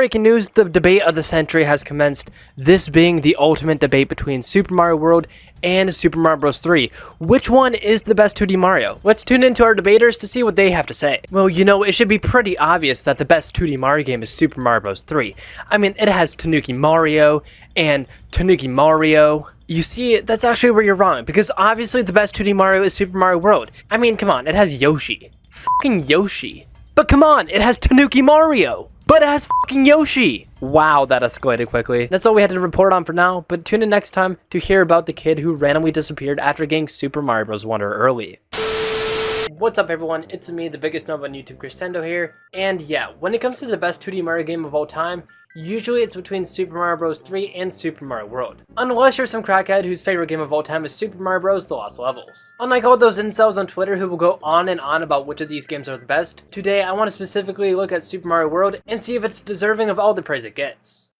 breaking news, the debate of the century has commenced, this being the ultimate debate between Super Mario World and Super Mario Bros. 3. Which one is the best 2D Mario? Let's tune into our debaters to see what they have to say. Well, you know, it should be pretty obvious that the best 2D Mario game is Super Mario Bros. 3. I mean, it has Tanuki Mario and Tanuki Mario. You see, that's actually where you're wrong, because obviously the best 2D Mario is Super Mario World. I mean, come on, it has Yoshi. Fucking Yoshi. But come on, it has Tanuki Mario. But it has fucking Yoshi! Wow, that escalated quickly. That's all we had to report on for now, but tune in next time to hear about the kid who randomly disappeared after getting Super Mario Bros. Wonder early. What's up everyone, it's me, the biggest noob on YouTube, Christendo here, and yeah, when it comes to the best 2D Mario game of all time, usually it's between Super Mario Bros. 3 and Super Mario World. Unless you're some crackhead whose favorite game of all time is Super Mario Bros. The Lost Levels. Unlike all those incels on Twitter who will go on and on about which of these games are the best, today I want to specifically look at Super Mario World and see if it's deserving of all the praise it gets.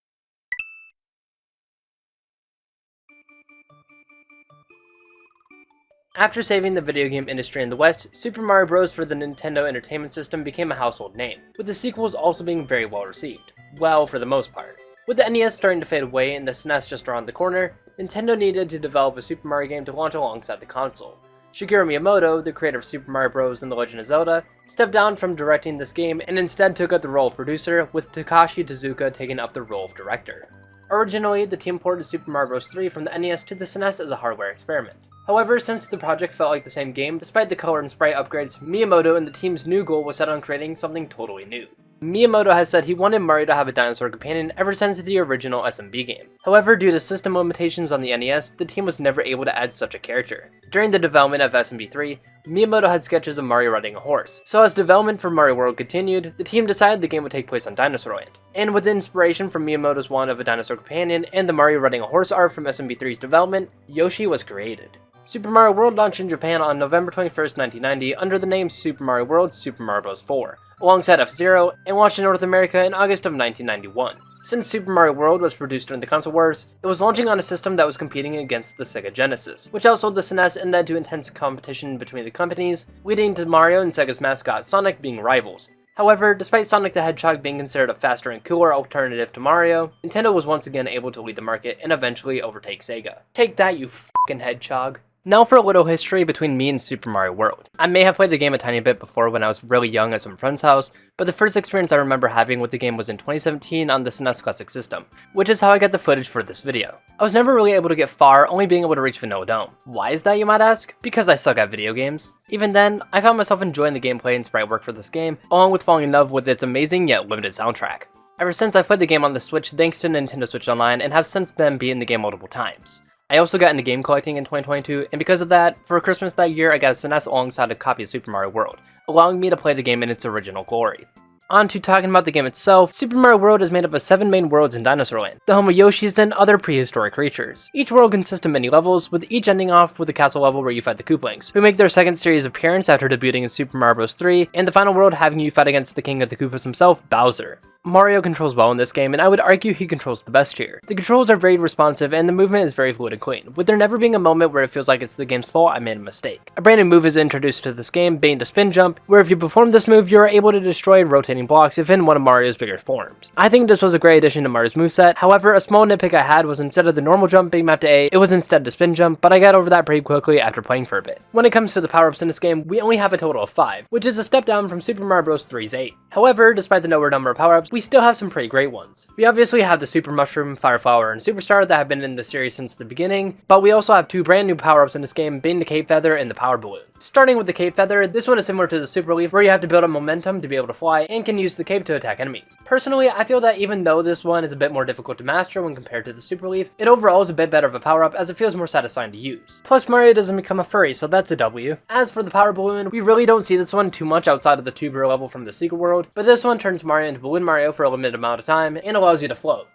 After saving the video game industry in the West, Super Mario Bros. For the Nintendo Entertainment System became a household name, with the sequels also being very well received. Well, for the most part. With the NES starting to fade away and the SNES just around the corner, Nintendo needed to develop a Super Mario game to launch alongside the console. Shigeru Miyamoto, the creator of Super Mario Bros. And The Legend of Zelda, stepped down from directing this game and instead took up the role of producer, with Takashi Tezuka taking up the role of director. Originally, the team ported Super Mario Bros. 3 from the NES to the SNES as a hardware experiment. However, since the project felt like the same game, despite the color and sprite upgrades, Miyamoto and the team's new goal was set on creating something totally new. Miyamoto has said he wanted Mario to have a dinosaur companion ever since the original SMB game. However, due to system limitations on the NES, the team was never able to add such a character. During the development of SMB 3, Miyamoto had sketches of Mario riding a horse. So as development for Mario World continued, the team decided the game would take place on Dinosaur Land. And with inspiration from Miyamoto's want of a dinosaur companion and the Mario riding a horse art from SMB 3's development, Yoshi was created. Super Mario World launched in Japan on November 21st, 1990 under the name Super Mario World Super Mario Bros. 4, alongside F-Zero, and launched in North America in August of 1991. Since Super Mario World was produced during the console wars, it was launching on a system that was competing against the Sega Genesis, which outsold the SNES and led to intense competition between the companies, leading to Mario and Sega's mascot Sonic being rivals. However, despite Sonic the Hedgehog being considered a faster and cooler alternative to Mario, Nintendo was once again able to lead the market and eventually overtake Sega. Take that, you fucking hedgehog. Now for a little history between me and Super Mario World. I may have played the game a tiny bit before when I was really young at some friend's house, but the first experience I remember having with the game was in 2017 on the SNES Classic system, which is how I got the footage for this video. I was never really able to get far, only being able to reach Vanilla Dome. Why is that, you might ask? Because I suck at video games. Even then, I found myself enjoying the gameplay and sprite work for this game, along with falling in love with its amazing yet limited soundtrack. Ever since I've played the game on the Switch thanks to Nintendo Switch Online and have since then beaten the game multiple times. I also got into game collecting in 2022, and because of that, for Christmas that year I got a SNES alongside a copy of Super Mario World, allowing me to play the game in its original glory. On to talking about the game itself, Super Mario World is made up of 7 main worlds in Dinosaur Land, the home of Yoshis and other prehistoric creatures. Each world consists of many levels, with each ending off with a castle level where you fight the Koopalings, who make their second series appearance after debuting in Super Mario Bros. 3, and the final world having you fight against the king of the Koopas himself, Bowser. Mario controls well in this game, and I would argue he controls the best here. The controls are very responsive, and the movement is very fluid and clean, with there never being a moment where it feels like it's the game's fault I made a mistake. A brand new move is introduced to this game, being the spin jump, where if you perform this move, you are able to destroy rotating blocks if in one of Mario's bigger forms. I think this was a great addition to Mario's moveset, however, a small nitpick I had was instead of the normal jump being mapped to A, it was instead the spin jump, but I got over that pretty quickly after playing for a bit. When it comes to the power-ups in this game, we only have a total of 5, which is a step down from Super Mario Bros. 3's 8. However, despite the lower number of power-ups, we still have some pretty great ones. We obviously have the Super Mushroom, Fire Flower, and Superstar that have been in the series since the beginning, but we also have 2 brand new power-ups in this game, being the Cape Feather and the Power Balloon. Starting with the Cape Feather, this one is similar to the Super Leaf, where you have to build up momentum to be able to fly, and can use the cape to attack enemies. Personally, I feel that even though this one is a bit more difficult to master when compared to the Super Leaf, it overall is a bit better of a power-up as it feels more satisfying to use. Plus, Mario doesn't become a furry, so that's a W. As for the Power Balloon, we really don't see this one too much outside of the tubular level from the Secret World, but this one turns Mario into Balloon Mario for a limited amount of time, and allows you to float.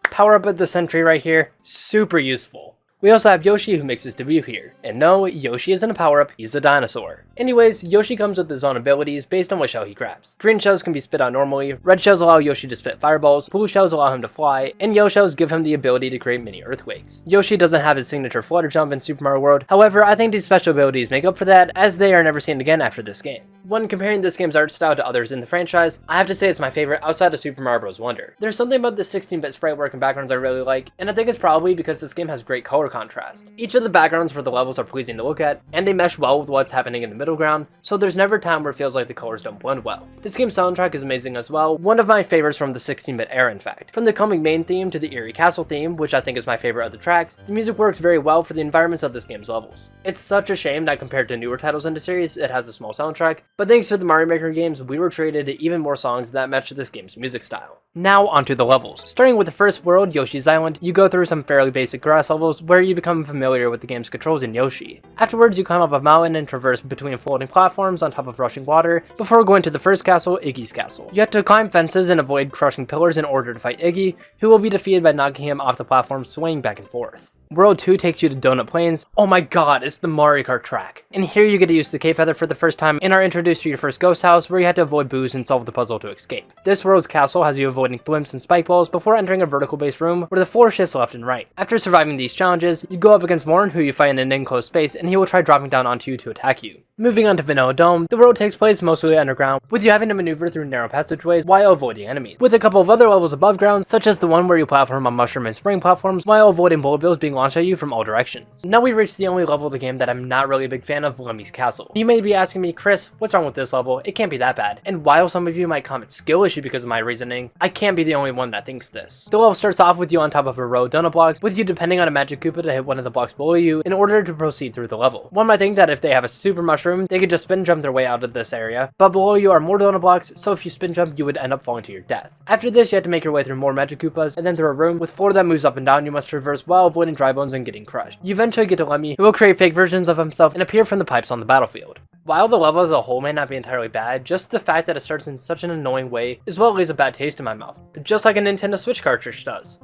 Power up of the century right here, super useful. We also have Yoshi who makes his debut here. And no, Yoshi isn't a power-up, he's a dinosaur. Anyways, Yoshi comes with his own abilities based on what shell he grabs. Green shells can be spit out normally, red shells allow Yoshi to spit fireballs, blue shells allow him to fly, and yellow shells give him the ability to create mini earthquakes. Yoshi doesn't have his signature flutter jump in Super Mario World, however, I think these special abilities make up for that, as they are never seen again after this game. When comparing this game's art style to others in the franchise, I have to say it's my favorite outside of Super Mario Bros. Wonder. There's something about the 16-bit sprite work and backgrounds I really like, and I think it's probably because this game has great color contrast. Each of the backgrounds for the levels are pleasing to look at, and they mesh well with what's happening in the middle ground, so there's never a time where it feels like the colors don't blend well. This game's soundtrack is amazing as well, one of my favorites from the 16-bit era in fact. From the coming main theme to the eerie castle theme, which I think is my favorite of the tracks, the music works very well for the environments of this game's levels. It's such a shame that compared to newer titles in the series, it has a small soundtrack, but thanks to the Mario Maker games, we were treated to even more songs that match this game's music style. Now onto the levels. Starting with the first world, Yoshi's Island, you go through some fairly basic grass levels where you become familiar with the game's controls in Yoshi. Afterwards, you climb up a mountain and traverse between floating platforms on top of rushing water, before going to the first castle, Iggy's castle. You have to climb fences and avoid crushing pillars in order to fight Iggy, who will be defeated by knocking him off the platform swaying back and forth. World 2 takes you to Donut Plains. Oh my god, it's the Mario Kart track. And here you get to use the K-Feather for the first time and are introduced to your first ghost house where you have to avoid boos and solve the puzzle to escape. This world's castle has you avoiding blimps and spike balls before entering a vertical based room where the floor shifts left and right. After surviving these challenges, you go up against Morn, who you fight in an enclosed space, and he will try dropping down onto you to attack you. Moving on to Vanilla Dome, the world takes place mostly underground, with you having to maneuver through narrow passageways while avoiding enemies, with a couple of other levels above ground, such as the one where you platform on mushroom and spring platforms while avoiding bullet bills being launched at you from all directions. Now we reach the only level of the game that I'm not really a big fan of, Lemmy's Castle. You may be asking me, Chris, what's wrong with this level? It can't be that bad. And while some of you might comment skill issue because of my reasoning, I can't be the only one that thinks this. The level starts off with you on top of a row of donut blocks, with you depending on a magic Koopa to hit one of the blocks below you in order to proceed through the level. One might think that if they have a super mushroom, they could just spin jump their way out of this area, but below you are more donut blocks, so if you spin jump, you would end up falling to your death. After this, you have to make your way through more magic Koopas, and then through a room with floor that moves up and down you must traverse while avoiding dry bones and getting crushed. You eventually get to Lemmy, who will create fake versions of himself and appear from the pipes on the battlefield. While the level as a whole may not be entirely bad, just the fact that it starts in such an annoying way is what leaves a bad taste in my mouth, just like a Nintendo Switch cartridge does.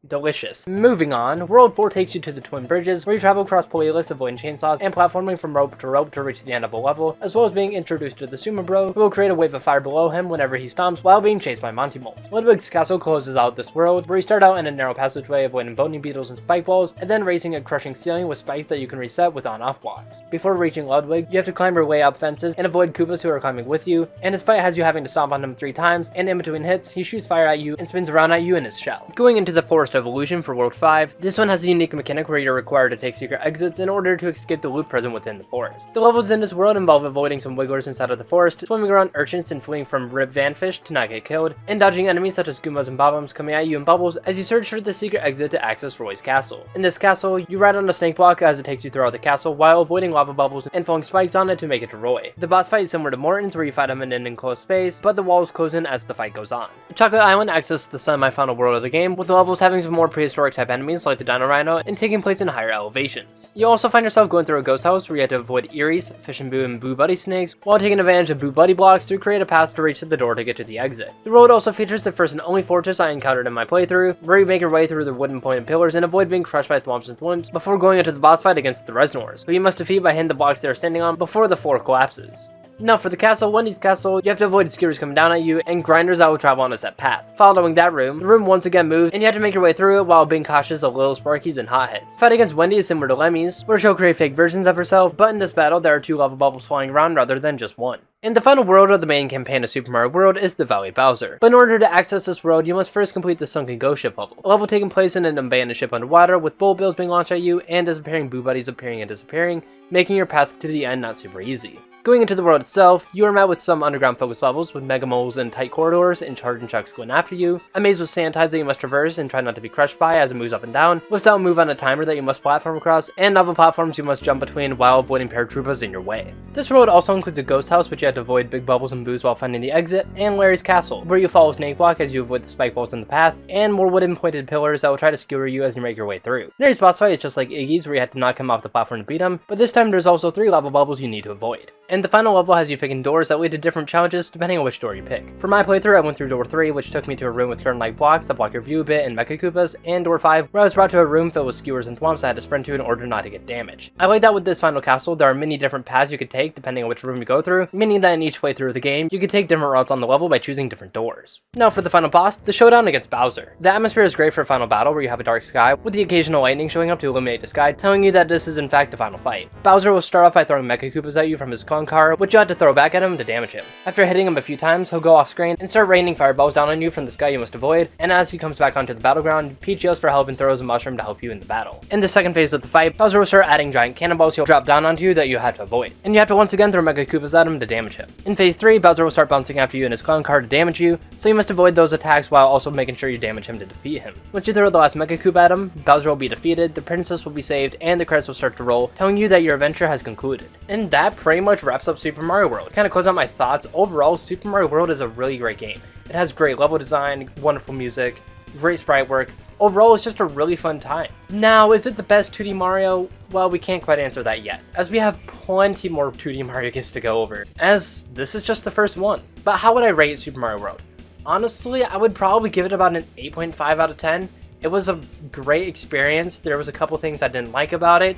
Delicious. Moving on, World 4 takes you to the Twin Bridges, where you travel across playlists avoiding chainsaws and platforming from rope to reach the end of a level, as well as being introduced to the Sumo Bro, who will create a wave of fire below him whenever he stomps while being chased by Monty Moles. Ludwig's Castle closes out this world, where you start out in a narrow passageway avoiding bony beetles and spike balls, and then racing a crushing ceiling with spikes that you can reset with on-off blocks. Before reaching Ludwig, you have to climb your way up fences and avoid Koopas who are climbing with you, and his fight has you having to stomp on him 3 times, and in between hits, he shoots fire at you and spins around at you in his shell. Going into the Forest of Illusion for World 5, this one has a unique mechanic where you're required to take secret exits in order to escape the loot present within the forest. The levels in this world involve avoiding some wigglers inside of the forest, swimming around urchins and fleeing from Rip Van Fish to not get killed, and dodging enemies such as Goombas and Bob-Ombs coming at you in bubbles as you search for the secret exit to access Roy's castle. In this castle, you ride on a snake block as it takes you throughout the castle while avoiding lava bubbles and throwing spikes on it to make it to Roy. The boss fight is similar to Morton's where you fight him in an enclosed space, but the walls close in as the fight goes on. Chocolate Island accesses the semi-final world of the game, with the levels having some more prehistoric type enemies like the Dino Rhino and taking place in higher elevations. You also find yourself going through a ghost house where you have to avoid Eries, Fish and Boo Buddy snakes, while taking advantage of Boo Buddy blocks to create a path to reach the door to get to the exit. The road also features the first and only fortress I encountered in my playthrough, where you make your way through the wooden pointed pillars and avoid being crushed by thwomps and thwimps before going into the boss fight against the Resnors, who you must defeat by hitting the blocks they are standing on before the floor collapses. Now for the castle, Wendy's Castle, you have to avoid skewers coming down at you and grinders that will travel on a set path. Following that room, the room once again moves and you have to make your way through it while being cautious of little Sparkies and Hotheads. Fight against Wendy is similar to Lemmy's, where she'll create fake versions of herself, but in this battle there are 2 lava bubbles flying around rather than just 1. And the final world of the main campaign of Super Mario World is the Valley Bowser. But in order to access this world, you must first complete the Sunken Ghost Ship level. A level taking place in an abandoned ship underwater with bullet bills being launched at you and disappearing Boo Buddies appearing and disappearing, making your path to the end not super easy. Going into the world itself, you are met with some underground focus levels with mega moles and tight corridors and charging chucks going after you, a maze with sand ties that you must traverse and try not to be crushed by as it moves up and down, with sound move on a timer that you must platform across, and lava platforms you must jump between while avoiding paratroopers in your way. This world also includes a ghost house which you have to avoid big bubbles and boos while finding the exit, and Larry's Castle, where you follow Snake Block as you avoid the spike balls in the path, and more wooden pointed pillars that will try to skewer you as you make your way through. Larry's boss fight is just like Iggy's where you have to knock him off the platform to beat him, but this time there's also 3 lava bubbles you need to avoid. And the final level has you picking doors that lead to different challenges depending on which door you pick. For my playthrough, I went through door 3, which took me to a room with curtain-like blocks that block your view a bit and Mecha Koopas, and door 5, where I was brought to a room filled with skewers and thwomps I had to sprint to in order not to get damaged. I like that with this final castle, there are many different paths you could take depending on which room you go through, meaning that in each playthrough of the game, you could take different routes on the level by choosing different doors. Now for the final boss, the showdown against Bowser. The atmosphere is great for a final battle where you have a dark sky, with the occasional lightning showing up to illuminate the sky, telling you that this is in fact the final fight. Bowser will start off by throwing Mecha Koopas at you from his clone car, which you have to throw back at him to damage him. After hitting him a few times, he'll go off screen and start raining fireballs down on you from the sky you must avoid, and as he comes back onto the battleground, Peach yells for help and throws a mushroom to help you in the battle. In the second phase of the fight, Bowser will start adding giant cannonballs he'll drop down onto you that you have to avoid, and you have to once again throw Mecha Koopas at him to damage him. In phase 3, Bowser will start bouncing after you in his clown car to damage you, so you must avoid those attacks while also making sure you damage him to defeat him. Once you throw the last Mecha Koopa at him, Bowser will be defeated, the princess will be saved, and the credits will start to roll, telling you that your adventure has concluded. And that pretty much wraps up Super Mario World. Kind of close out my thoughts, overall Super Mario World is a really great game. It has great level design, wonderful music, great sprite work. Overall, it's just a really fun time. Now, is it the best 2D Mario? Well, we can't quite answer that yet, as we have plenty more 2D Mario games to go over, as this is just the first one. But how would I rate Super Mario World? Honestly, I would probably give it about an 8.5 out of 10. It was a great experience. There was a couple things I didn't like about it,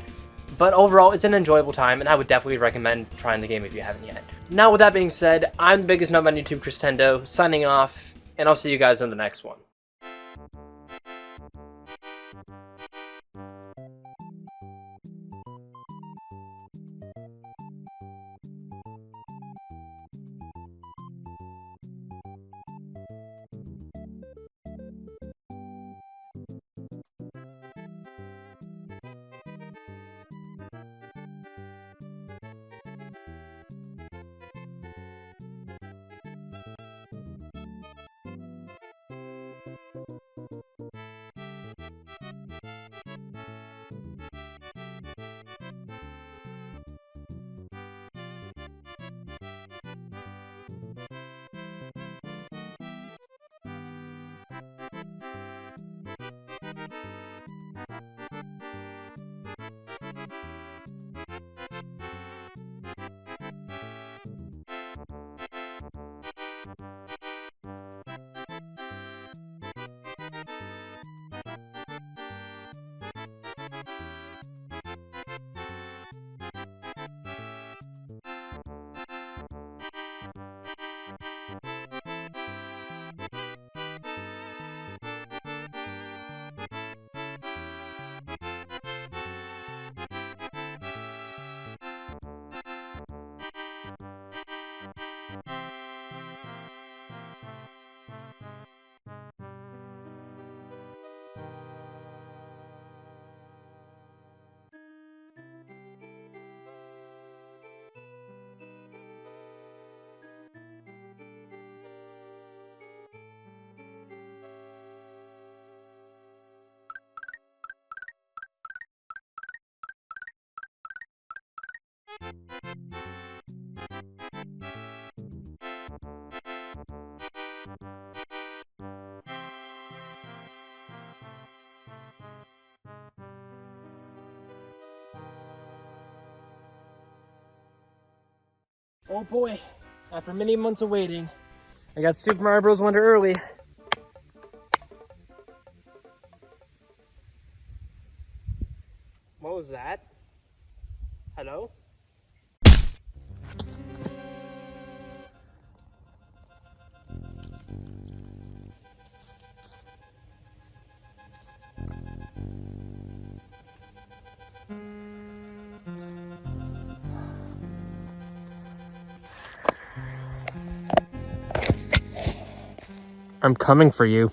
but overall, it's an enjoyable time, and I would definitely recommend trying the game if you haven't yet. Now, with that being said, I'm the biggest nub on YouTube, Christendo, signing off, and I'll see you guys in the next one. Oh boy, after many months of waiting, I got Super Mario Bros. Wonder early. What was that? Hello? I'm coming for you.